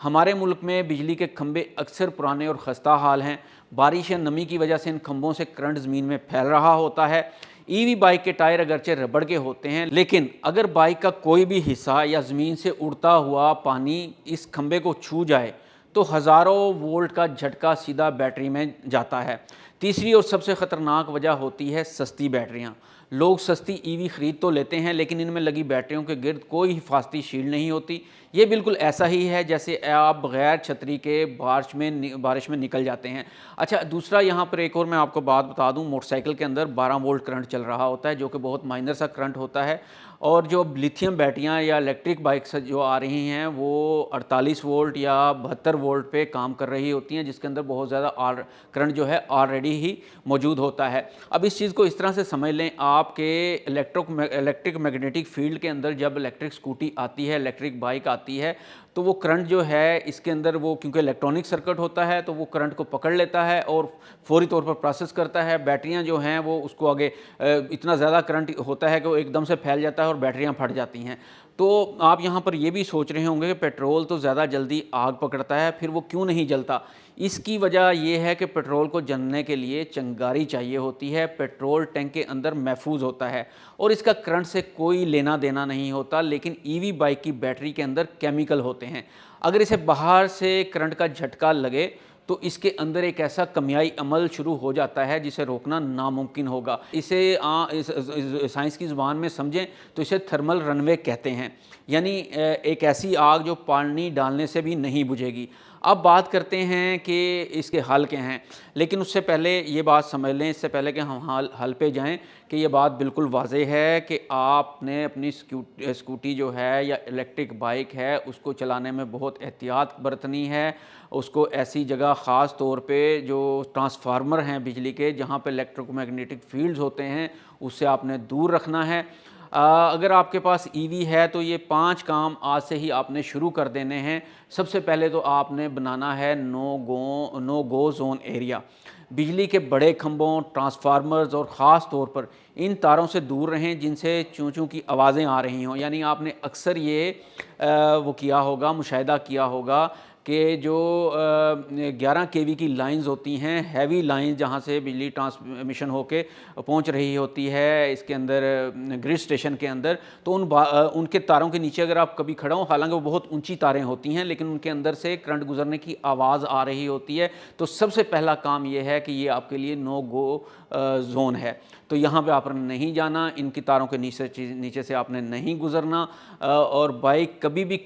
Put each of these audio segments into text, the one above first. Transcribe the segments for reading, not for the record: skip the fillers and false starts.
ہمارے ملک میں بجلی کے کھمبے اکثر پرانے اور خستہ حال ہیں، بارش یا نمی کی وجہ سے ان کھمبوں سے کرنٹ زمین میں پھیل رہا ہوتا ہے۔ ای وی بائک کے ٹائر اگرچہ ربڑ کے ہوتے ہیں، لیکن اگر بائک کا کوئی بھی حصہ یا زمین سے اڑتا ہوا پانی اس کھمبے کو چھو جائے تو ہزاروں وولٹ کا جھٹکا سیدھا بیٹری میں جاتا ہے۔ تیسری اور سب سے خطرناک وجہ ہوتی ہے سستی بیٹریاں۔ لوگ سستی ای وی خرید تو لیتے ہیں، لیکن ان میں لگی بیٹریوں کے گرد کوئی حفاظتی شیلڈ نہیں ہوتی۔ یہ بالکل ایسا ہی ہے جیسے آپ بغیر چھتری کے بارش میں نکل جاتے ہیں۔ اچھا، دوسرا یہاں پر ایک اور میں آپ کو بات بتا دوں، موٹر سائیکل کے اندر 12 وولٹ کرنٹ چل رہا ہوتا ہے، جو کہ بہت مائنر سا کرنٹ ہوتا ہے، اور جو لیتھیم بیٹریاں یا الیکٹرک بائکس جو آ رہی ہیں وہ 48 وولٹ یا 72 وولٹ پہ کام کر رہی ہوتی ہیں، جس کے اندر بہت زیادہ کرنٹ جو ہے آلریڈی ہی موجود ہوتا ہے۔ اب اس چیز کو اس طرح سے سمجھ لیں آپ کے الیکٹرک میگنیٹک فیلڈ کے اندر جب الیکٹرک اسکوٹی آتی ہے، الیکٹرک بائک آتی ہے، تو وہ کرنٹ جو ہے اس کے اندر وہ کیونکہ الیکٹرانک سرکٹ ہوتا ہے تو وہ کرنٹ کو پکڑ لیتا ہے اور فوری طور پر پروسیس کرتا ہے۔ بیٹریاں جو ہیں وہ اس کو آگے اتنا زیادہ کرنٹ ہوتا ہے کہ وہ ایک دم سے پھیل جاتا ہے اور بیٹریاں پھٹ جاتی ہیں۔ تو آپ یہاں پر یہ بھی سوچ رہے ہوں گے کہ پیٹرول تو زیادہ جلدی آگ پکڑتا ہے، پھر وہ کیوں نہیں جلتا؟ اس کی وجہ یہ ہے کہ پیٹرول کو جلنے کے لیے چنگاری چاہیے ہوتی ہے۔ پیٹرول ٹینک کے اندر محفوظ ہوتا ہے اور اس کا کرنٹ سے کوئی لینا دینا نہیں ہوتا، لیکن ای وی بائک کی بیٹری کے اندر کیمیکل ہوتے ہیں۔ اگر اسے باہر سے کرنٹ کا جھٹکا لگے تو اس کے اندر ایک ایسا کیمیائی عمل شروع ہو جاتا ہے جسے روکنا ناممکن ہوگا۔ اسے سائنس کی زبان میں سمجھیں تو اسے تھرمل رن وے کہتے ہیں، یعنی ایک ایسی آگ جو پانی ڈالنے سے بھی نہیں بجھے گی۔ اب بات کرتے ہیں کہ اس کے حل کیا ہیں، لیکن اس سے پہلے یہ بات سمجھ لیں، اس سے پہلے کہ ہم حل پہ جائیں، کہ یہ بات بالکل واضح ہے کہ آپ نے اپنی اسکوٹی جو ہے یا الیکٹرک بائک ہے اس کو چلانے میں بہت احتیاط برتنی ہے۔ اس کو ایسی جگہ خاص طور پہ جو ٹرانسفارمر ہیں بجلی کے، جہاں پہ الیکٹرک میگنیٹک فیلڈز ہوتے ہیں، اس سے آپ نے دور رکھنا ہے۔ اگر آپ کے پاس ای وی ہے تو یہ 5 کام آج سے ہی آپ نے شروع کر دینے ہیں۔ سب سے پہلے تو آپ نے بنانا ہے نو گو زون ایریا۔ بجلی کے بڑے کھمبوں، ٹرانسفارمرز اور خاص طور پر ان تاروں سے دور رہیں جن سے چوں چوں کی آوازیں آ رہی ہوں۔ یعنی آپ نے اکثر یہ وہ کیا ہوگا، مشاہدہ کیا ہوگا کہ جو 11 کے وی کی لائنز ہوتی ہیں، ہیوی لائنز جہاں سے بجلی ٹرانسمیشن ہو کے پہنچ رہی ہوتی ہے اس کے اندر گرڈ اسٹیشن کے اندر، تو ان کے تاروں کے نیچے اگر آپ کبھی کھڑا ہوں، حالانکہ وہ بہت اونچی تاریں ہوتی ہیں لیکن ان کے اندر سے کرنٹ گزرنے کی آواز آ رہی ہوتی ہے، تو سب سے پہلا کام یہ ہے کہ یہ آپ کے لیے نو گو زون ہے۔ تو یہاں پہ آپ نے نہیں جانا، ان کی تاروں کے نیچے سے آپ نے نہیں گزرنا، اور بائک کبھی بھی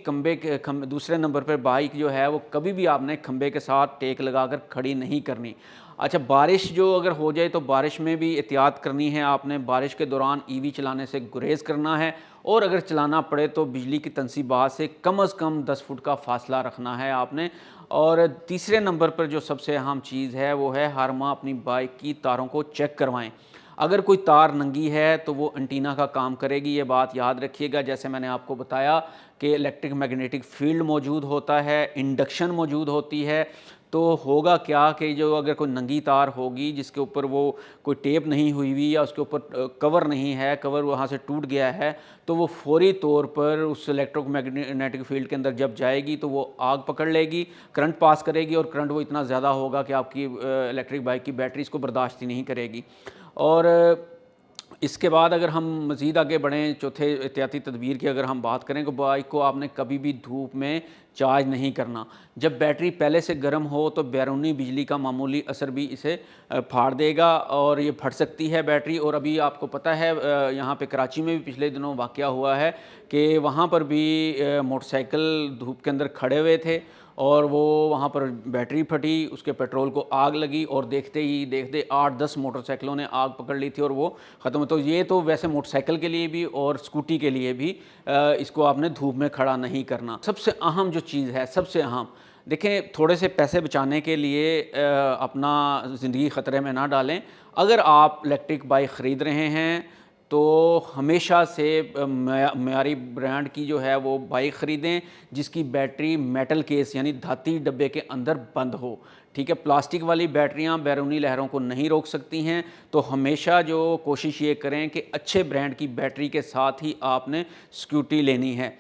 دوسرے نمبر پر بائک جو ہے وہ کبھی بھی آپ نے کھمبے کے ساتھ ٹیک لگا کر کھڑی نہیں کرنی۔ اچھا، بارش جو اگر ہو جائے تو بارش میں بھی احتیاط کرنی ہے آپ نے۔ بارش کے دوران ای وی چلانے سے گریز کرنا ہے، اور اگر چلانا پڑے تو بجلی کی تنصیبات سے کم از کم 10 فٹ کا فاصلہ رکھنا ہے آپ نے۔ اور تیسرے نمبر پر جو سب سے اہم چیز ہے وہ ہے ہر ماہ اپنی بائک کی تاروں کو چیک کروائیں۔ اگر کوئی تار ننگی ہے تو وہ انٹینا کا کام کرے گی، یہ بات یاد رکھیے گا۔ جیسے میں نے آپ کو بتایا کہ الیکٹرک میگنیٹک فیلڈ موجود ہوتا ہے، انڈکشن موجود ہوتی ہے، تو ہوگا کیا کہ جو اگر کوئی ننگی تار ہوگی جس کے اوپر وہ کوئی ٹیپ نہیں ہوئی ہوئی یا اس کے اوپر کور نہیں ہے، کور وہاں سے ٹوٹ گیا ہے، تو وہ فوری طور پر اس الیکٹرک میگنیٹک فیلڈ کے اندر جب جائے گی تو وہ آگ پکڑ لے گی، کرنٹ پاس کرے گی، اور کرنٹ وہ اتنا زیادہ ہوگا کہ آپ کی الیکٹرک بائک کی بیٹری اس کو برداشت ہی نہیں کرے گی۔ اور اس کے بعد اگر ہم مزید آگے بڑھیں، چوتھے احتیاطی تدبیر کی اگر ہم بات کریں، کہ بائک کو آپ نے کبھی بھی دھوپ میں چارج نہیں کرنا۔ جب بیٹری پہلے سے گرم ہو تو بیرونی بجلی کا معمولی اثر بھی اسے پھاڑ دے گا اور یہ پھٹ سکتی ہے بیٹری۔ اور ابھی آپ کو پتہ ہے یہاں پہ کراچی میں بھی پچھلے دنوں واقعہ ہوا ہے کہ وہاں پر بھی موٹر سائیکل دھوپ کے اندر کھڑے ہوئے تھے اور وہ وہاں پر بیٹری پھٹی، اس کے پیٹرول کو آگ لگی اور دیکھتے 8-10 موٹر سائیکلوں نے آگ پکڑ لی تھی اور وہ ختم۔ تو یہ تو ویسے موٹر سائیکل کے لیے بھی اور اسکوٹی کے لیے بھی اس کو آپ نے دھوپ میں کھڑا نہیں کرنا۔ سب سے اہم جو چیز ہے، سب سے اہم، دیکھیں تھوڑے سے پیسے بچانے کے لیے اپنا زندگی خطرے میں نہ ڈالیں۔ اگر آپ الیکٹرک بائک خرید رہے ہیں تو ہمیشہ سے معیاری برانڈ کی جو ہے وہ بائک خریدیں جس کی بیٹری میٹل کیس یعنی دھاتی ڈبے کے اندر بند ہو۔ ٹھیک ہے، پلاسٹک والی بیٹریاں بیرونی لہروں کو نہیں روک سکتی ہیں، تو ہمیشہ جو کوشش یہ کریں کہ اچھے برانڈ کی بیٹری کے ساتھ ہی آپ نے اسکوٹی لینی ہے۔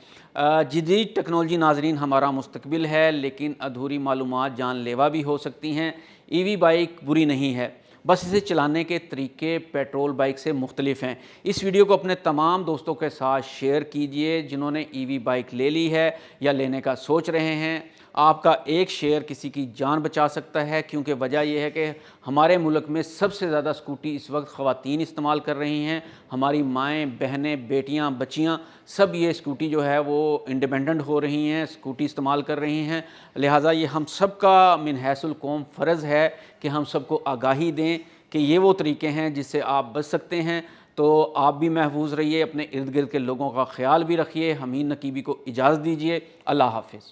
جدید ٹیکنالوجی ناظرین ہمارا مستقبل ہے، لیکن ادھوری معلومات جان لیوا بھی ہو سکتی ہیں۔ ای وی بائک بری نہیں ہے، بس اسے چلانے کے طریقے پیٹرول بائک سے مختلف ہیں۔ اس ویڈیو کو اپنے تمام دوستوں کے ساتھ شیئر کیجئے جنہوں نے ای وی بائک لے لی ہے یا لینے کا سوچ رہے ہیں۔ آپ کا ایک شیئر کسی کی جان بچا سکتا ہے، کیونکہ وجہ یہ ہے کہ ہمارے ملک میں سب سے زیادہ اسکوٹی اس وقت خواتین استعمال کر رہی ہیں۔ ہماری مائیں، بہنیں، بیٹیاں، بچیاں سب یہ اسکوٹی جو ہے وہ انڈیپینڈنٹ ہو رہی ہیں، اسکوٹی استعمال کر رہی ہیں۔ لہٰذا یہ ہم سب کا من حیث القوم فرض ہے کہ ہم سب کو آگاہی دیں کہ یہ وہ طریقے ہیں جس سے آپ بچ سکتے ہیں۔ تو آپ بھی محفوظ رہیے، اپنے ارد گرد کے لوگوں کا خیال بھی رکھیے۔ حمید نقیبی کو اجازت دیجیے۔ اللہ حافظ۔